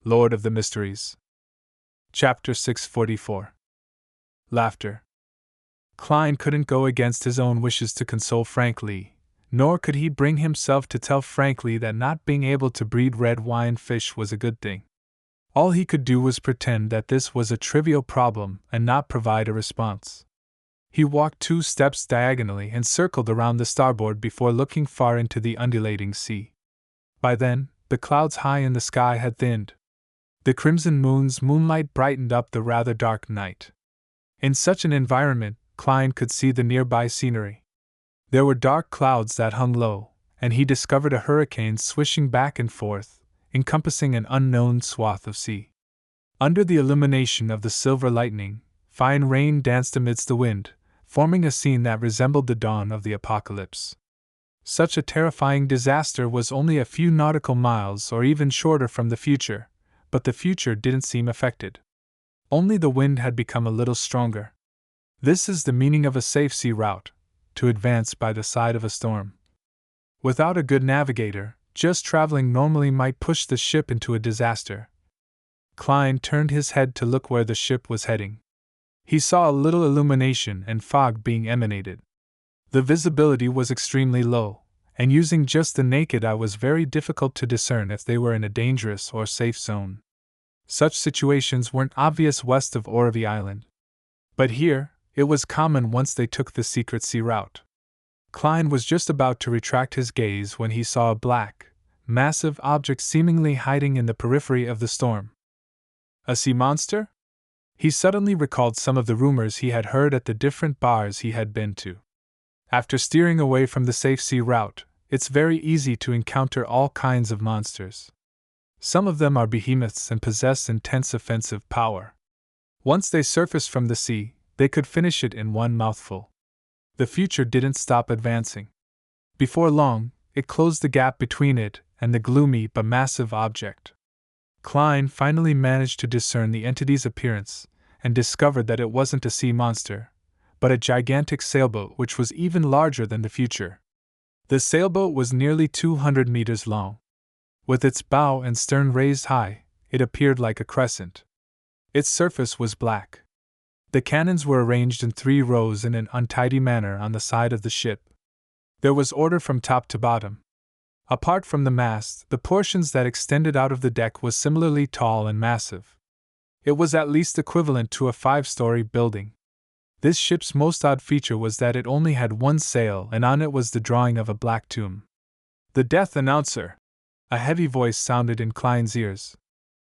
Lord of the Mysteries. Chapter 644. Laughter. Klein couldn't go against his own wishes to console Frank Lee, nor could he bring himself to tell Frank Lee that not being able to breed red wine fish was a good thing. All he could do was pretend that this was a trivial problem and not provide a response. He walked 2 steps diagonally and circled around the starboard before looking far into the undulating sea. By then, the clouds high in the sky had thinned. The crimson moon's moonlight brightened up the rather dark night. In such an environment, Klein could see the nearby scenery. There were dark clouds that hung low, and he discovered a hurricane swishing back and forth, encompassing an unknown swath of sea. Under the illumination of the silver lightning, fine rain danced amidst the wind, forming a scene that resembled the dawn of the apocalypse. Such a terrifying disaster was only a few nautical miles or even shorter from the future, but the future didn't seem affected. Only the wind had become a little stronger. This is the meaning of a safe sea route, to advance by the side of a storm. Without a good navigator, just traveling normally might push the ship into a disaster. Klein turned his head to look where the ship was heading. He saw a little illumination and fog being emanated. The visibility was extremely low, and using just the naked eye was very difficult to discern if they were in a dangerous or safe zone. Such situations weren't obvious west of Orovie Island. But here, it was common once they took the secret sea route. Klein was just about to retract his gaze when he saw a black, massive object seemingly hiding in the periphery of the storm. A sea monster? He suddenly recalled some of the rumors he had heard at the different bars he had been to. After steering away from the safe sea route, it's very easy to encounter all kinds of monsters. Some of them are behemoths and possess intense offensive power. Once they surfaced from the sea, they could finish it in one mouthful. The future didn't stop advancing. Before long, it closed the gap between it and the gloomy but massive object. Klein finally managed to discern the entity's appearance and discovered that it wasn't a sea monster, but a gigantic sailboat which was even larger than the future. The sailboat was nearly 200 meters long. With its bow and stern raised high, it appeared like a crescent. Its surface was black. The cannons were arranged in 3 rows in an untidy manner on the side of the ship. There was order from top to bottom. Apart from the mast, the portions that extended out of the deck was similarly tall and massive. It was at least equivalent to a 5-story building. This ship's most odd feature was that it only had 1 sail, and on it was the drawing of a black tomb. The death announcer! A heavy voice sounded in Klein's ears.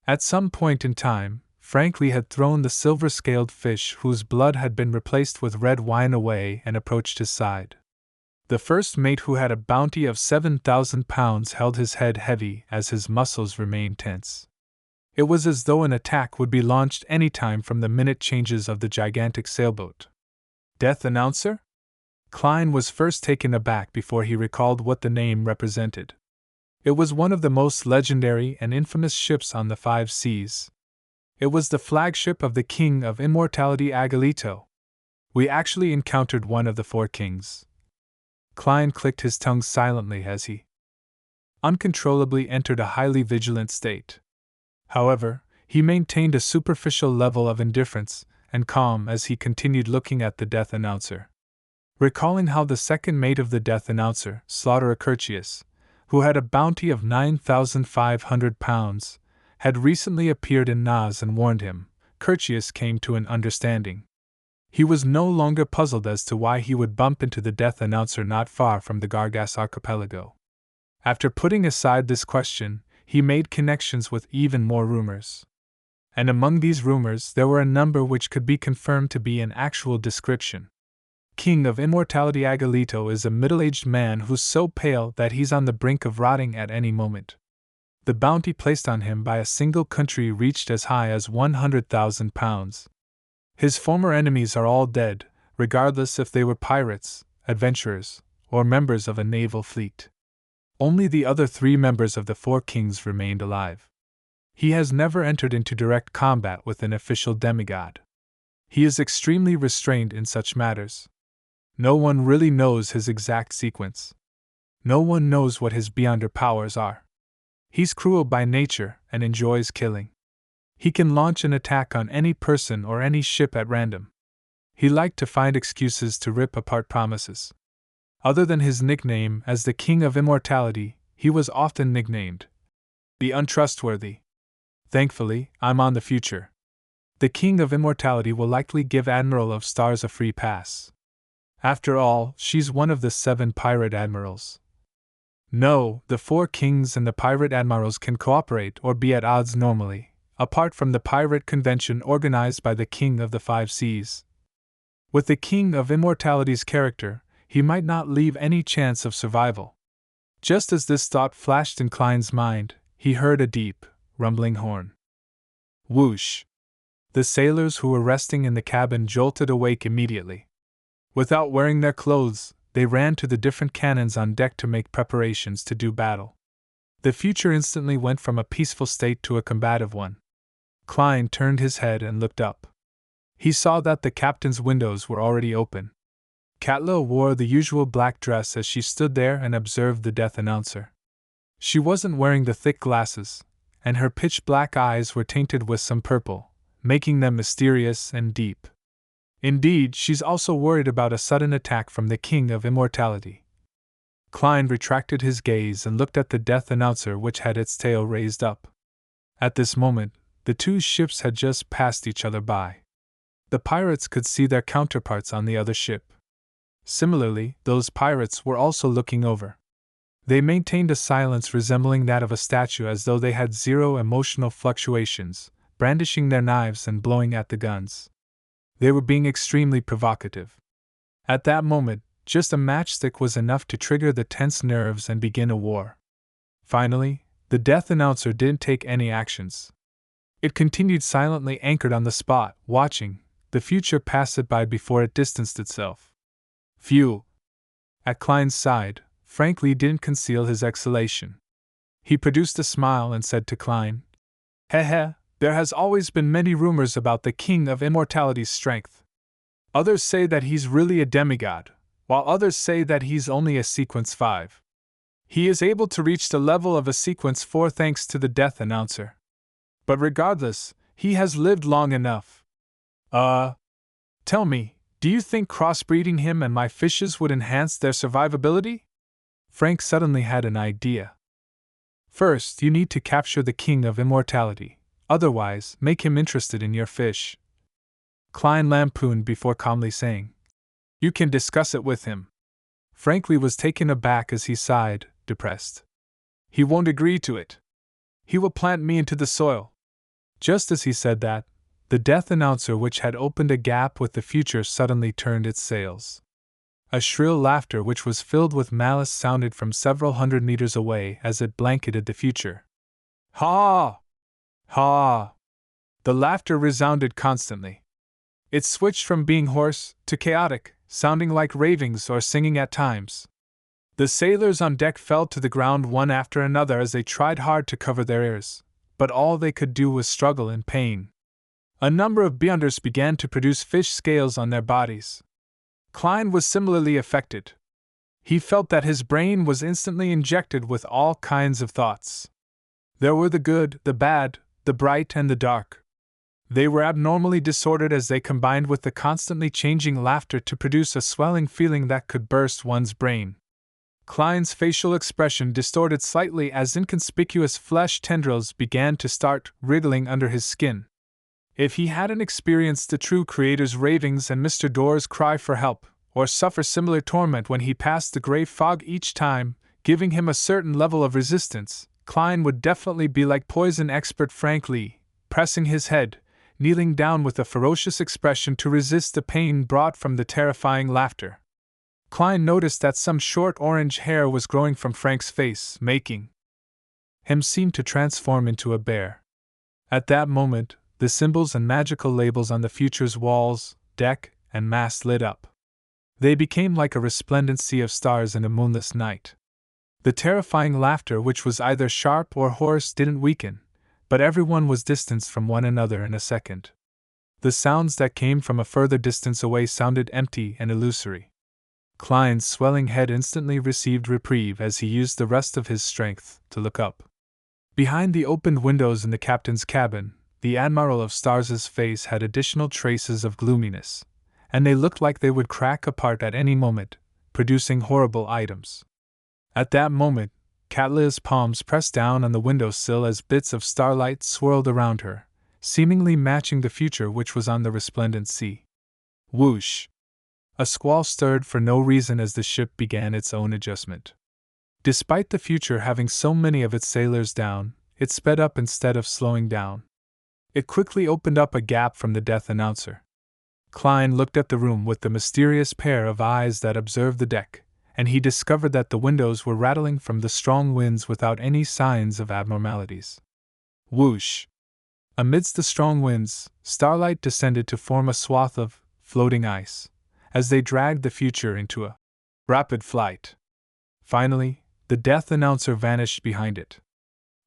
At some point in time, Frank Lee had thrown the silver-scaled fish whose blood had been replaced with red wine away and approached his side. The first mate, who had a bounty of 7,000 pounds, held his head heavy as his muscles remained tense. It was as though an attack would be launched any time from the minute changes of the gigantic sailboat. Death announcer? Klein was first taken aback before he recalled what the name represented. It was one of the most legendary and infamous ships on the 5 seas. It was the flagship of the King of Immortality Agalito. We actually encountered one of the 4 kings. Klein clicked his tongue silently as he uncontrollably entered a highly vigilant state. However, he maintained a superficial level of indifference and calm as he continued looking at the death announcer. Recalling how the second mate of the death announcer, Slaughterer Curtius, who had a bounty of 9,500 pounds, had recently appeared in Nas and warned him, Curtius came to an understanding. He was no longer puzzled as to why he would bump into the death announcer not far from the Gargas archipelago. After putting aside this question, he made connections with even more rumors. And among these rumors there were a number which could be confirmed to be an actual description. King of Immortality Agalito is a middle-aged man who's so pale that he's on the brink of rotting at any moment. The bounty placed on him by a single country reached as high as 100,000 pounds. His former enemies are all dead, regardless if they were pirates, adventurers, or members of a naval fleet. Only the other 3 members of the 4 kings remained alive. He has never entered into direct combat with an official demigod. He is extremely restrained in such matters. No one really knows his exact sequence. No one knows what his beyonder powers are. He's cruel by nature and enjoys killing. He can launch an attack on any person or any ship at random. He liked to find excuses to rip apart promises. Other than his nickname as the King of Immortality, he was often nicknamed the Untrustworthy. Thankfully, I'm on the future. The King of Immortality will likely give Admiral of Stars a free pass. After all, she's one of the 7 pirate admirals. No, the 4 kings and the pirate admirals can cooperate or be at odds normally, apart from the pirate convention organized by the King of the 5 Seas. With the King of Immortality's character, he might not leave any chance of survival. Just as this thought flashed in Klein's mind, he heard a deep, rumbling horn. Whoosh! The sailors who were resting in the cabin jolted awake immediately. Without wearing their clothes, they ran to the different cannons on deck to make preparations to do battle. The future instantly went from a peaceful state to a combative one. Klein turned his head and looked up. He saw that the captain's windows were already open. Katla wore the usual black dress as she stood there and observed the death announcer. She wasn't wearing the thick glasses, and her pitch-black eyes were tainted with some purple, making them mysterious and deep. Indeed, she's also worried about a sudden attack from the King of Immortality. Klein retracted his gaze and looked at the death announcer, which had its tail raised up. At this moment, the 2 ships had just passed each other by. The pirates could see their counterparts on the other ship. Similarly, those pirates were also looking over. They maintained a silence resembling that of a statue, as though they had zero emotional fluctuations, brandishing their knives and blowing at the guns. They were being extremely provocative. At that moment, just a matchstick was enough to trigger the tense nerves and begin a war. Finally, the death announcer didn't take any actions. It continued silently anchored on the spot, watching the future pass it by before it distanced itself. Phew! At Klein's side, Frank Lee didn't conceal his exhalation. He produced a smile and said to Klein, "Heh, there has always been many rumors about the King of Immortality's strength. Others say that he's really a demigod, while others say that he's only a Sequence 5. He is able to reach the level of a Sequence 4 thanks to the death announcer. But regardless, he has lived long enough. Tell me, do you think crossbreeding him and my fishes would enhance their survivability?" Frank suddenly had an idea. "First, you need to capture the King of Immortality. Otherwise, make him interested in your fish." Klein lampooned before calmly saying, "You can discuss it with him." Frank Lee was taken aback as he sighed, depressed. "He won't agree to it. He will plant me into the soil." Just as he said that, the death announcer, which had opened a gap with the future, suddenly turned its sails. A shrill laughter which was filled with malice sounded from several hundred meters away as it blanketed the future. "Ha! Ha!" The laughter resounded constantly. It switched from being hoarse to chaotic, sounding like ravings or singing at times. The sailors on deck fell to the ground one after another as they tried hard to cover their ears, but all they could do was struggle in pain. A number of beyonders began to produce fish scales on their bodies. Klein was similarly affected. He felt that his brain was instantly injected with all kinds of thoughts. There were the good, the bad, the bright, and the dark. They were abnormally disordered as they combined with the constantly changing laughter to produce a swelling feeling that could burst one's brain. Klein's facial expression distorted slightly as inconspicuous flesh tendrils began to start wriggling under his skin. If he hadn't experienced the true creator's ravings and Mr. Door's cry for help, or suffer similar torment when he passed the gray fog each time, giving him a certain level of resistance, Klein would definitely be like poison expert Frank Lee, pressing his head, kneeling down with a ferocious expression to resist the pain brought from the terrifying laughter. Klein noticed that some short orange hair was growing from Frank's face, making him seem to transform into a bear. At that moment, the symbols and magical labels on the future's walls, deck, and mast lit up. They became like a resplendent sea of stars in a moonless night. The terrifying laughter, which was either sharp or hoarse, didn't weaken, but everyone was distanced from one another in a second. The sounds that came from a further distance away sounded empty and illusory. Klein's swelling head instantly received reprieve as he used the rest of his strength to look up. Behind the opened windows in the captain's cabin, the Admiral of Stars's face had additional traces of gloominess, and they looked like they would crack apart at any moment, producing horrible items. At that moment, Catlia's palms pressed down on the windowsill as bits of starlight swirled around her, seemingly matching the future which was on the resplendent sea. Whoosh! A squall stirred for no reason as the ship began its own adjustment. Despite the future having so many of its sailors down, it sped up instead of slowing down. It quickly opened up a gap from the death announcer. Klein looked at the room with the mysterious pair of eyes that observed the deck, and he discovered that the windows were rattling from the strong winds without any signs of abnormalities. Whoosh! Amidst the strong winds, starlight descended to form a swath of floating ice, as they dragged the future into a rapid flight. Finally, the death announcer vanished behind it.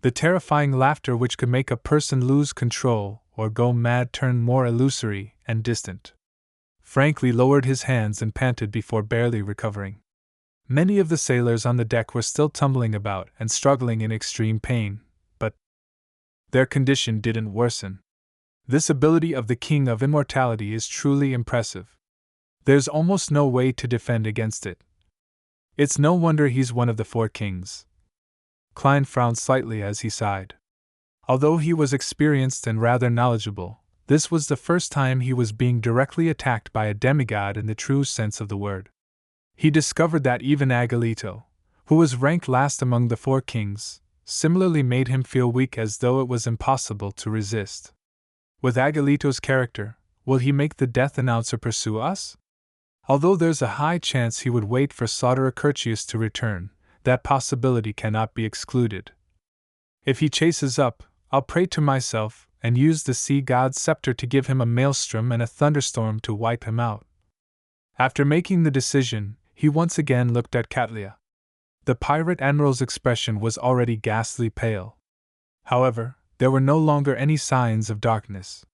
The terrifying laughter which could make a person lose control or go mad turned more illusory and distant. Franklin lowered his hands and panted before barely recovering. Many of the sailors on the deck were still tumbling about and struggling in extreme pain, but their condition didn't worsen. This ability of the King of Immortality is truly impressive. There's almost no way to defend against it. It's no wonder he's one of the 4 kings. Klein frowned slightly as he sighed. Although he was experienced and rather knowledgeable, this was the first time he was being directly attacked by a demigod in the true sense of the word. He discovered that even Agalito, who was ranked last among the 4 kings, similarly made him feel weak, as though it was impossible to resist. With Agalito's character, will he make the death announcer pursue us? Although there's a high chance he would wait for Sauter Curtius to return, that possibility cannot be excluded. If he chases up, I'll pray to myself and use the sea god's scepter to give him a maelstrom and a thunderstorm to wipe him out. After making the decision, he once again looked at Catlia. The pirate admiral's expression was already ghastly pale. However, there were no longer any signs of darkness.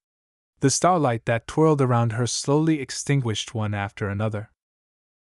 The starlight that twirled around her slowly extinguished one after another.